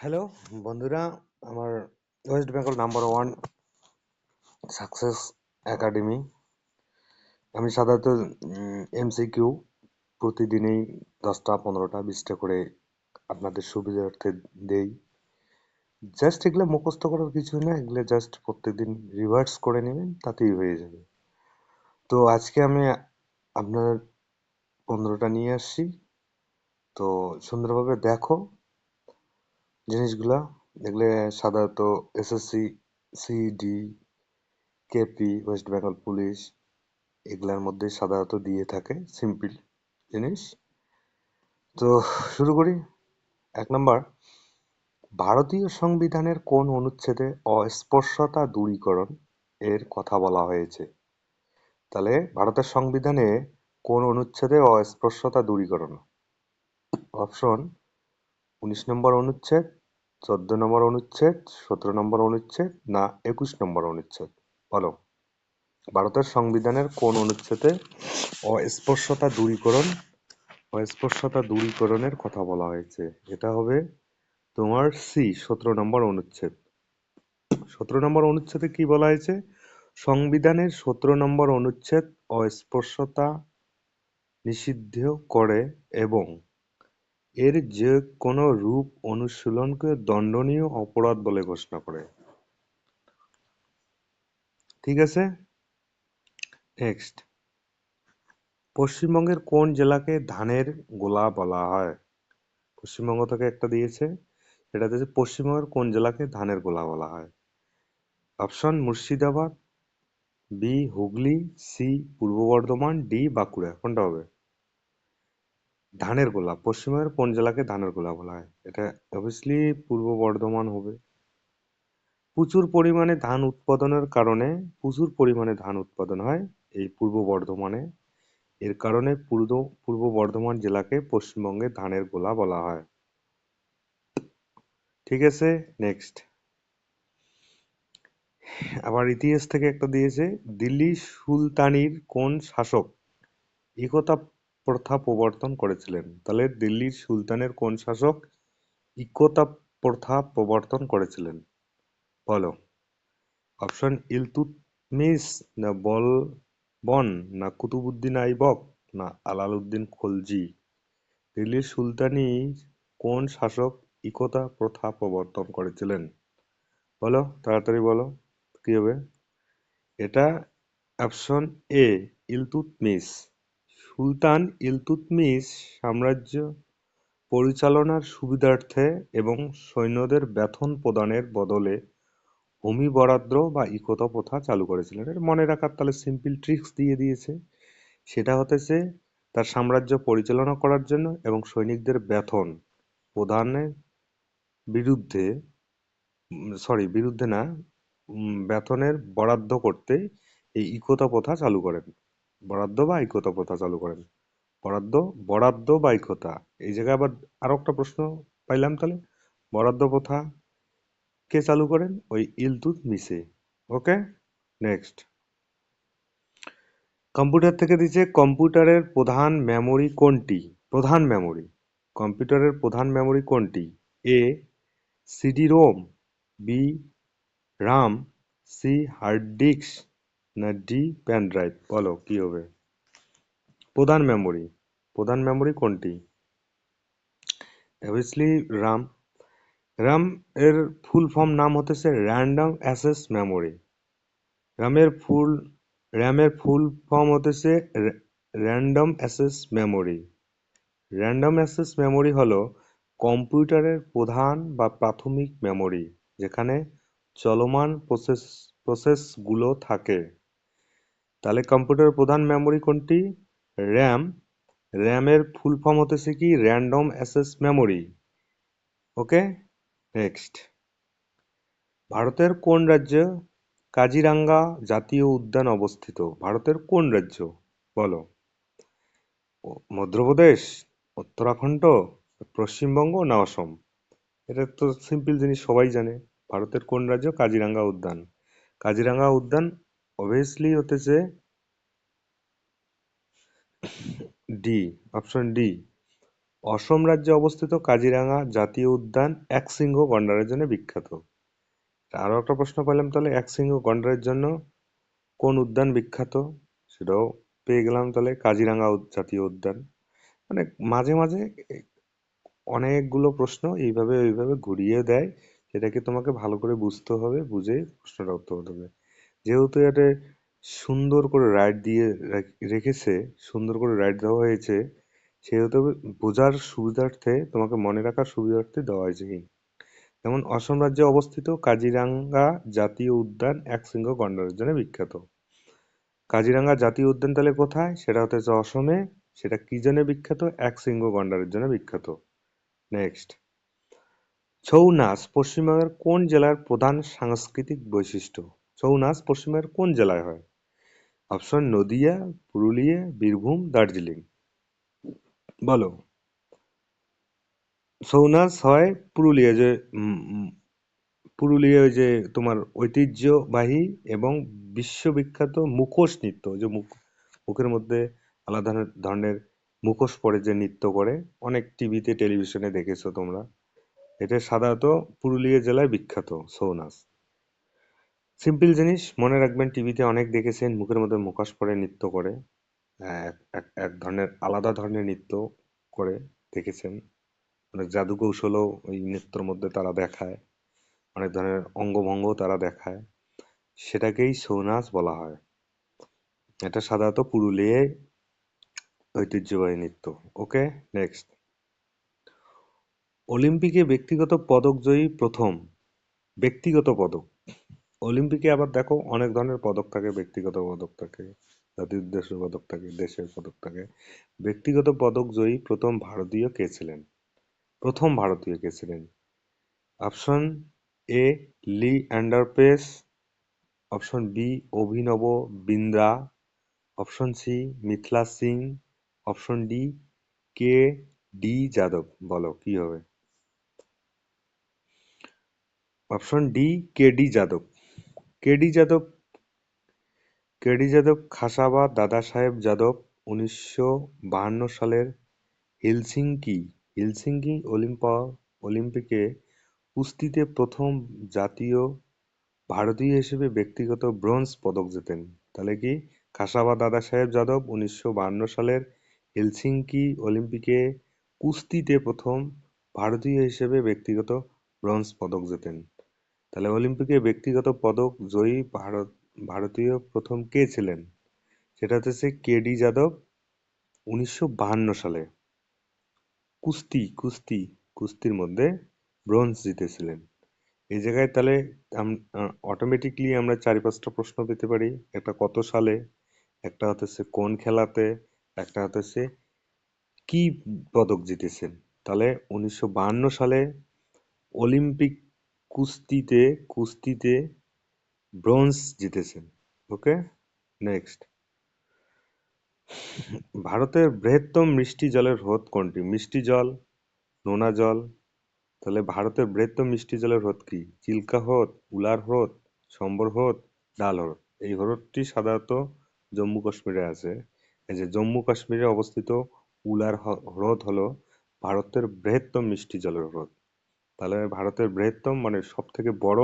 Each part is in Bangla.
হ্যালো বন্ধুরা, আমার West Bengal number one success academy. আমি সাধারণত এমসিকিউ প্রতিদিনই 10টা 15টা 20টা করে আপনাদের সুবিধার্থে দেই। জাস্ট এগুলো মুখস্থ করার কিছু না, এগুলো জাস্ট প্রত্যেকদিন রিভার্স করে নেবেন, তাতেই হয়ে যাবে। তো আজকে আমি আপনার 15টা নিয়ে আসছি। তো সুন্দরভাবে দেখো জিনিসগুলা। দেখলে সাধারণত SSC, CD, KP, West Bengal police এগুলার মধ্যে সাধারণত দিয়ে থাকে সিম্পল জিনিস। তো শুরু করি। 1 নম্বর, ভারতীয় সংবিধানের কোন অনুচ্ছেদে অস্পৃশ্যতা দূরীকরণ এর কথা বলা হয়েছে? তাহলে ভারতের সংবিধানে কোন অনুচ্ছেদে অস্পৃশ্যতা দূরীকরণ? অপশন: 19 নম্বর অনুচ্ছেদ, 14 নম্বর অনুচ্ছেদ, 17 নম্বর অনুচ্ছেদ, না 21 নম্বর অনুচ্ছেদ? বলো, ভারতের সংবিধানের কোন অনুচ্ছেদে অস্পৃশ্যতা দূরীকরণের কথা বলা হয়েছে? এটা হবে তোমার সি, 17 নম্বর অনুচ্ছেদ। 17 নম্বর অনুচ্ছেদে কি বলা হয়েছে? সংবিধানের 17 নম্বর অনুচ্ছেদ অস্পৃশ্যতা নিষিদ্ধ করে এবং এর যে কোনো রূপ অনুশীলনকে দণ্ডনীয় অপরাধ বলে ঘোষণা করে। ঠিক আছে, নেক্সট। পশ্চিমবঙ্গের কোন জেলাকে ধানের গোলা বলা হয়? পশ্চিমবঙ্গ থেকে একটা দিয়েছে, এটা দিয়েছে পশ্চিমবঙ্গের কোন জেলাকে ধানের গোলা বলা হয়? Option: Murshidabad, B Hooghly, C Purba Bardhaman, D Bankura. কোনটা হবে? ধানের গোলা পশ্চিমবঙ্গের কোন জেলাকে ধানের গোলা বলা হয়? এটা অবভিয়াসলি পূর্ব বর্ধমান হবে। প্রচুর পরিমাণে ধান উৎপাদনের কারণে প্রচুর পরিমাণে ধান উৎপাদন হয় এই পূর্ব বর্ধমানে। এর কারণে পূর্ব বর্ধমান জেলাকে পশ্চিমবঙ্গের ধানের গোলা বলা হয়। ঠিক আছে, নেক্সট। আবার ইতিহাস থেকে একটা দিয়েছে, দিল্লি সুলতানির কোন শাসক ইকতা প্রথা প্রবর্তন করেছিলেন? তাহলে দিল্লির সুলতানের কোন শাসক ইকতা প্রথা প্রবর্তন করেছিলেন? বলো। অপশন: ইলতুৎমিশ, না বলবন, না কুতুবউদ্দিন আইবক, না আলাউদ্দিন খলজি? দিল্লির সুলতানির কোন শাসক ইকতা প্রথা প্রবর্তন করেছিলেন? বলো, তাড়াতাড়ি বলো, কি হবে? এটা অপশন এ, ইলতুৎমিশ। সুলতান ইলতুৎমিশ সাম্রাজ্য পরিচালনার সুবিধার্থে এবং সৈন্যদের বেতন প্রদানের বদলে ভূমি বরাদ্দ বা ইকতা প্রথা চালু করেছিলেন। এটা মনে রাখার তাহলে সিম্পল ট্রিক্স দিয়ে দিয়েছে। সেটা হতেছে তার সাম্রাজ্য পরিচালনা করার জন্য এবং সৈনিকদের বেতন প্রদানের বিরুদ্ধে, বিরুদ্ধে না, বেতনের বরাদ্দ করতে এই ইকতা প্রথা চালু করেন। বরাদ্দ বা ইকতা প্রথা চালু করেন। বরাদ্দ, বরাদ্দ বা ইকতা। এই জায়গায় আবার আরো একটা প্রশ্ন পাইলাম, তাহলে বরাদ্দ প্রথা কে চালু করেন? ওই ইলতুৎমিশে। ওকে, নেক্সট। কম্পিউটার থেকে দিচ্ছে, কম্পিউটারের প্রধান মেমোরি কোনটি? প্রধান মেমোরি, কম্পিউটারের প্রধান মেমোরি কোনটি? A CD ROM, B RAM, C hard disk, না ডি পেন ড্রাইভ? বলো, কি হবে? প্রধান মেমোরি, প্রধান মেমোরি কোনটি? অবভিয়াসলি রাম। রাম এর ফুল ফর্ম নাম হতেছে র্যান্ডম অ্যাক্সেস মেমোরি। রামের ফুল র্যামের ফুল ফর্ম হতেছে random access memory. Random access memory হলো কম্পিউটারের প্রধান বা প্রাথমিক মেমোরি, যেখানে চলমান প্রসেসগুলো থাকে। তাহলে কম্পিউটারের প্রধান মেমোরি কোনটি? র্যাম। র্যামের ফুল ফর্ম হতেছে কি? Random access memory. Okay, next. ভারতের কোন রাজ্যে কাজিরাঙ্গা জাতীয় উদ্যান অবস্থিত? ভারতের কোন রাজ্য? বলো। মধ্যপ্রদেশ, উত্তরাখণ্ড, পশ্চিমবঙ্গ, না অসম? এটা তো সিম্পল জিনিস, সবাই জানে। ভারতের কোন রাজ্য কাজিরাঙ্গা উদ্যান? কাজিরাঙ্গা উদ্যান অবভিয়াসলি হতেছে ডি, অপশন ডি, অসম রাজ্যে অবস্থিত কাজিরাঙা জাতীয় উদ্যান একশৃঙ্গ গন্ডারের জন্য বিখ্যাত। আরো একটা প্রশ্ন পেলাম, তাহলে একশৃঙ্গ গন্ডারের জন্য কোন উদ্যান বিখ্যাত, সেটাও পেয়ে গেলাম। তাহলে কাজিরাঙা জাতীয় উদ্যান। মানে মাঝে মাঝে অনেকগুলো প্রশ্ন এইভাবে ওইভাবে ঘুরিয়ে দেয়, সেটাকে তোমাকে ভালো করে বুঝতে হবে, বুঝে প্রশ্নটা উত্তর দিতে হবে। যেহেতু এটা সুন্দর করে রাইট দিয়ে রেখেছে, সুন্দর করে রাইট দেওয়া হয়েছে, সেহেতু বোঝার সুবিধার্থে, তোমাকে মনে রাখার সুবিধার্থে দেওয়া হয়েছে। যেমন অসম রাজ্যে অবস্থিত কাজিরাঙ্গা জাতীয় উদ্যান একশৃঙ্গ গন্ডারের জন্য বিখ্যাত। কাজিরাঙ্গা জাতীয় উদ্যান তাহলে কোথায়, সেটা হচ্ছে অসমে। সেটা কি জন্য বিখ্যাত? একশৃঙ্গ গন্ডারের জন্য বিখ্যাত। নেক্সট, ছৌ নাচ পশ্চিমবঙ্গের কোন জেলার প্রধান সাংস্কৃতিক বৈশিষ্ট্য? ছৌ নাচ পশ্চিমবঙ্গের কোন জেলায় হয়? অপশন: নদিয়া, পুরুলিয়া, বীরভূম, দার্জিলিং। বলো। ছৌ নাচ হয় পুরুলিয়া, যে পুরুলিয়ায়, যে তোমার ঐতিহ্যবাহী এবং বিশ্ববিখ্যাত মুখোশ নৃত্য, যে মুখের মধ্যে আলাদা ধরনের মুখোশ পরে যে নৃত্য করে, অনেক টিভিতে টেলিভিশনে দেখেছো তোমরা। এটা সাধারণত পুরুলিয়া জেলায় বিখ্যাত ছৌ নাচ। সিম্পল জিনিস মনে রাখবেন, টিভিতে অনেক দেখেছেন, মুখের মধ্যে মুখোশ পরে নৃত্য করে। এক এক এক ধরনের আলাদা ধরনের নৃত্য করে, দেখেছেন। অনেক জাদু কৌশলও ওই নৃত্যের মধ্যে তারা দেখায়, অনেক ধরনের অঙ্গভঙ্গও তারা দেখায়। সেটাকেই ছৌ নাচ বলা হয়। এটা সাধারণত পুরুলিয়ায় ঐতিহ্যবাহী নৃত্য। ওকে, নেক্সট। অলিম্পিকে ব্যক্তিগত পদক জয়ী প্রথম, ব্যক্তিগত পদক। অলিম্পিকে আবার দেখো অনেক ধরনের পদক থাকে, ব্যক্তিগত পদক থাকে, জাতীয় উদ্দেশ্যের পদক থাকে, দেশের পদক থাকে। ব্যক্তিগত পদক জয়ী প্রথম ভারতীয় কে ছিলেন? প্রথম ভারতীয় কে ছিলেন? অপশন: এ লি অ্যান্ডার পেস, অপশন বি অভিনব Bindra, option C Mithila Singh, option D K D Yadav. বলো কি হবে? Option D K D Yadav. K D Yadav, KD Yadav খাসাবা দাদা সাহেব যাদব 1952 সালের হেলসিঙ্কি হেলসিঙ্কি অলিম্পিকে কুস্তিতে প্রথম জাতীয় ভারতীয় হিসেবে ব্যক্তিগত ব্রোঞ্জ পদক জেতেন। তাহলে কি, খাসাবা দাদা সাহেব যাদব 1952 সালের হেলসিঙ্কি অলিম্পিকে কুস্তিতে প্রথম ভারতীয় হিসেবে ব্যক্তিগত ব্রোঞ্জ পদক জেতেন। তাহলে অলিম্পিকে ব্যক্তিগত পদক জয়ী ভারতীয় প্রথম কে ছিলেন? সেটা হচ্ছে কে ডি যাদব, 1952 সালে কুস্তির মধ্যে ব্রোঞ্জ জিতেছিলেন। এই জায়গায় তাহলে অটোমেটিকলি আমরা 4-5টা প্রশ্ন পেতে পারি। একটা কত সালে, একটা হচ্ছে কোন খেলাতে, একটা হচ্ছে কি পদক জিতেছেন। তাহলে 1952 সালে অলিম্পিক কুস্তিতে ব্রোঞ্জ জিতেছেন। ওকে, নেক্সট। ভারতের বৃহত্তম মিষ্টি জলের হ্রদ কোনটি? মিষ্টি জল, নোনা জল। তাহলে ভারতের বৃহত্তম মিষ্টি জলের হ্রদ কি? চিল্কা হ্রদ, উলার হ্রদ, সম্বর হ্রদ, ডাল হ্রদ। এই হ্রদটি সাধারণত জম্মু কাশ্মীরে আছে। এই যে জম্মু কাশ্মীরে অবস্থিত উলার হ্রদ হলো ভারতের বৃহত্তম মিষ্টি জলের হ্রদ। তাহলে ভারতের বৃহত্তম মানে সব থেকে বড়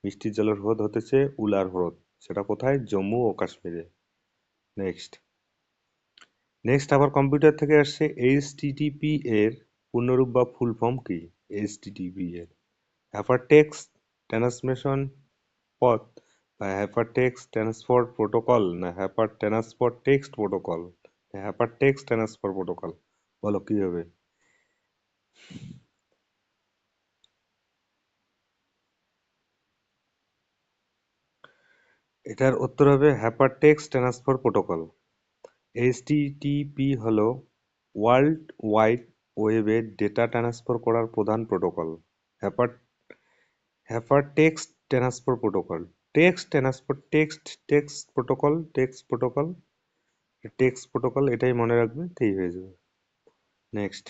মিষ্টি জলের হ্রদ হতেছে উলার হ্রদ। সেটা কোথায়? জম্মু ও কাশ্মীরে। নেক্সট। আবার কম্পিউটার থেকে আসছে, এইচটিটিপি এর পূর্ণরূপ বা ফুল ফর্ম কি? এইচটিটিপি এর হাইপারটেক্সট ট্রান্সমিশন পথ, বা হাইপারটেক্সট ট্রান্সপোর্ট প্রোটোকল, না hyper transport text protocol, hypertext transfer protocol. বলো কি হবে? এটার উত্তর হবে হাইপারটেক্সট ট্রান্সফার প্রোটোকল। এইচটিটিপি হলো ওয়ার্ল্ড ওয়াইড ওয়েবে ডেটা ট্রান্সফার করার প্রধান protocol. Hyper hypertext transfer protocol, text protocol, এটাই মনে রাখবে, তাই হয়ে যাবে। নেক্সট।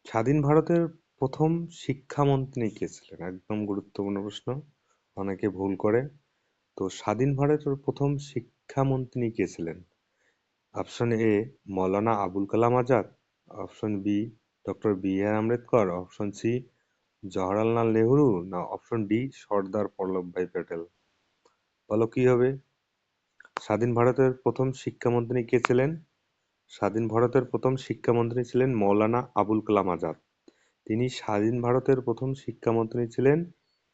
স্বাধীন ভারতের প্রথম শিক্ষামন্ত্রী কে ছিলেন? একদম গুরুত্বপূর্ণ প্রশ্ন, অনেকে ভুল করে। তো স্বাধীন ভারতের প্রথম শিক্ষামন্ত্রী কে ছিলেন? Option A Maulana Abul Kalam Azad, option B doctor B R Ambedkar, option C Jawaharlal Nehru, না অপশন ডি সর্দার বল্লভভাই প্যাটেল? বলো কি হবে? স্বাধীন ভারতের প্রথম শিক্ষামন্ত্রী কে ছিলেন? স্বাধীন ভারতের প্রথম শিক্ষামন্ত্রী ছিলেন মৌলানা আবুল কালাম আজাদ। তিনি স্বাধীন ভারতের প্রথম শিক্ষামন্ত্রী ছিলেন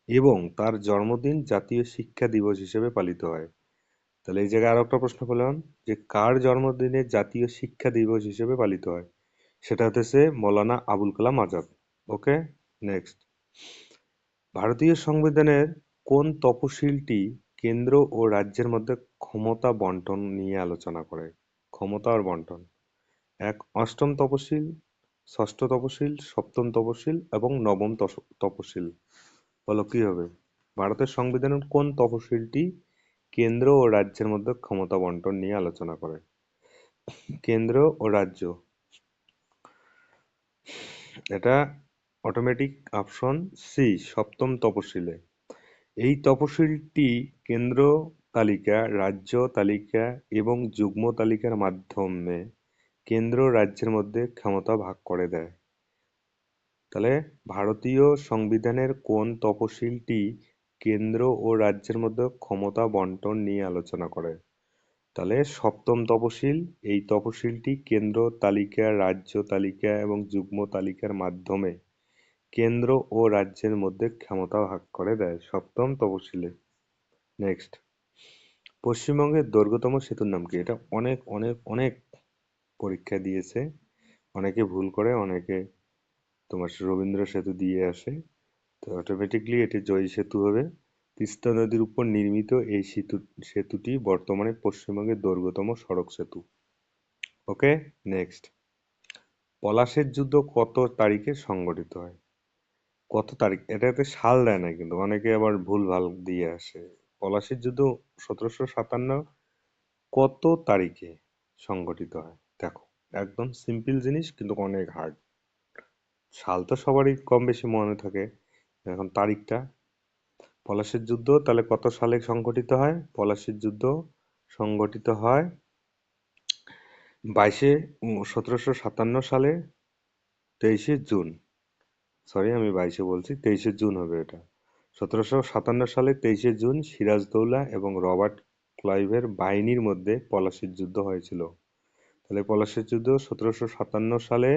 এবং তার জন্মদিন জাতীয় শিক্ষা দিবস হিসেবে পালিত হয়। তাহলে এই জায়গায় আরো একটা প্রশ্ন করলাম যে কার জন্মদিনে জাতীয় শিক্ষা দিবস হিসেবে পালিত হয়? সেটা হতেছে মৌলানা আবুল কালাম আজাদ। ওকে, নেক্সট। ভারতীয় সংবিধানের কোন তফসিলটি কেন্দ্র ও রাজ্যের মধ্যে ক্ষমতা বন্টন নিয়ে আলোচনা করে? ক্ষমতা আর বন্টন। এক, অষ্টম তফসিল, ষষ্ঠ তফসিল, সপ্তম তফসিল এবং নবম তফসিল। বলো কি হবে? ভারতের সংবিধানের কোন তফসিলটি কেন্দ্র ও রাজ্যের মধ্যে ক্ষমতা বন্টন নিয়ে আলোচনা করে? কেন্দ্র ও রাজ্য, এটা অটোমেটিক অপশন সি, সপ্তম তফসিলে। এই তফসিলটি কেন্দ্র তালিকা, রাজ্য তালিকা এবং যুগ্ম তালিকার মাধ্যমে কেন্দ্র ও রাজ্যের মধ্যে ক্ষমতা ভাগ করে দেয়। তাহলে ভারতীয় সংবিধানের কোন তফসিলটি কেন্দ্র ও রাজ্যের মধ্যে ক্ষমতা বন্টন নিয়ে আলোচনা করে? তাহলে সপ্তম তফসিল। এই তফসিলটি কেন্দ্র তালিকা, রাজ্য তালিকা এবং যুগ্ম তালিকার মাধ্যমে কেন্দ্র ও রাজ্যের মধ্যে ক্ষমতা ভাগ করে দেয় সপ্তম তফসিলে। নেক্সট, পশ্চিমবঙ্গের দৈর্ঘ্যতম সেতুর নাম কি? এটা অনেক অনেক অনেক পরীক্ষা দিয়েছে, অনেকে ভুল করে, অনেকে তোমার রবীন্দ্র সেতু দিয়ে আসে। তো অটোমেটিকলি এটি জয়ী সেতু হবে। তিস্তা নদীর উপর নির্মিত এই সেতুটি বর্তমানে পশ্চিমবঙ্গের দৈর্ঘ্যতম সড়ক সেতু। ওকে, নেক্সট। পলাশের যুদ্ধ কত তারিখে সংঘটিত হয়? কত তারিখ, এটাতে সাল দেয় না, কিন্তু অনেকে আবার ভুল ভাল দিয়ে আসে। পলাশির যুদ্ধ 1757 কত তারিখে সংঘটিত হয়? দেখো, একদম সিম্পল জিনিস কিন্তু অনেক হার্ড। সাল তো সবারই কম বেশি মনে থাকে, এখন তারিখটা। পলাশির যুদ্ধ তাহলে কত সালে সংঘটিত হয়? পলাশির যুদ্ধ সংঘটিত হয় 1757 সালে 23শে জুন। সরি, আমি 22-এ বলছি, 23শে জুন হবে এটা। 1757 সালে 23শে জুন সিরাজদৌল্লা এবং রবার্ট ক্লাইভের বাহিনীর মধ্যে পলাশির যুদ্ধ হয়েছিল। তাহলে পলাশির যুদ্ধ 1757 সালে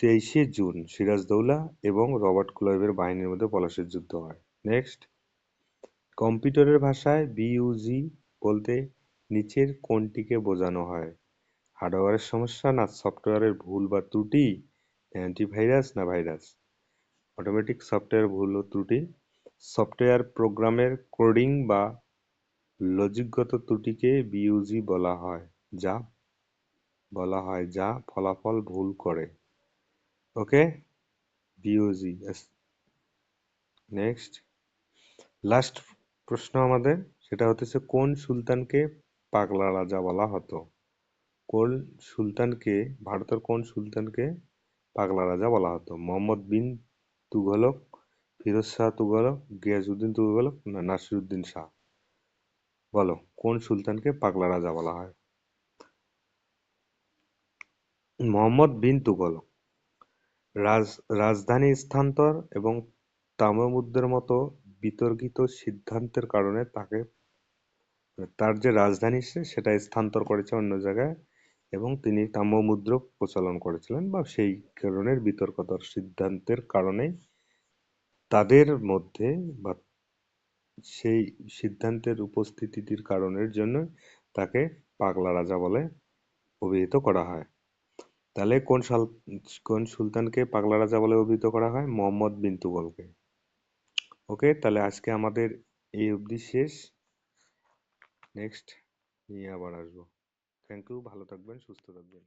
23শে জুন সিরাজদৌল্লা এবং রবার্ট ক্লাইভের বাহিনীর মধ্যে পলাশির যুদ্ধ হয়। নেক্সট, কম্পিউটারের ভাষায় বিইউজি বলতে নিচের কোনটিকে বোঝানো হয়? হার্ডওয়্যারের সমস্যা, না সফটওয়্যারের ভুল বা ত্রুটি, অ্যান্টিভাইরাস, না ভাইরাস? অটোমেটিক সফটওয়্যার ভুল ও ত্রুটি। সফটওয়্যার প্রোগ্রামের কোডিং বা লজিকগত ত্রুটিকে বিইউজি যা যা ফলাফল ভুল করে। ওকে, বিইউজি। নেক্সট, লাস্ট প্রশ্ন আমাদের, সেটা হতেছে কোন সুলতানকে পাগলা রাজা বলা হতো? কোন সুলতানকে, ভারতের কোন সুলতানকে পাগলা রাজা বলা হতো? মোহাম্মদ বিন তুঘলক, ফিরোজ শাহ তুঘলক, গিয়াসউদ্দিন তুঘলক, না নাসিরউদ্দিন শাহ? বলো, কোন সুলতানকে পাগলা রাজা বলা হয়? মোহাম্মদ বিন তুঘলক। রাজধানী স্থানান্তর এবং তাম্রমুদ্রের মতো বিতর্কিত সিদ্ধান্তের কারণে তার যে রাজধানী সেটা স্থানান্তর করেছে অন্য জায়গায়, এবং তিনি তাম্রমুদ্র প্রচলন করেছিলেন, বা সেই কারণের বিতর্কতার সিদ্ধান্তের কারণে তাদের মধ্যে, বা সেই সিদ্ধান্তের উপস্থিতির কারণের জন্য তাকে পাগলা রাজা বলে অভিহিত করা হয়। তাহলে কোন সুলতানকে পাগলা রাজা বলে অভিহিত করা হয়? মোহাম্মদ বিন তুগলককে। ওকে, তাহলে আজকে আমাদের এই অবধি শেষ। নেক্সট নিয়ে আবার আসবো। থ্যাংক ইউ, ভালো থাকবেন, সুস্থ থাকবেন।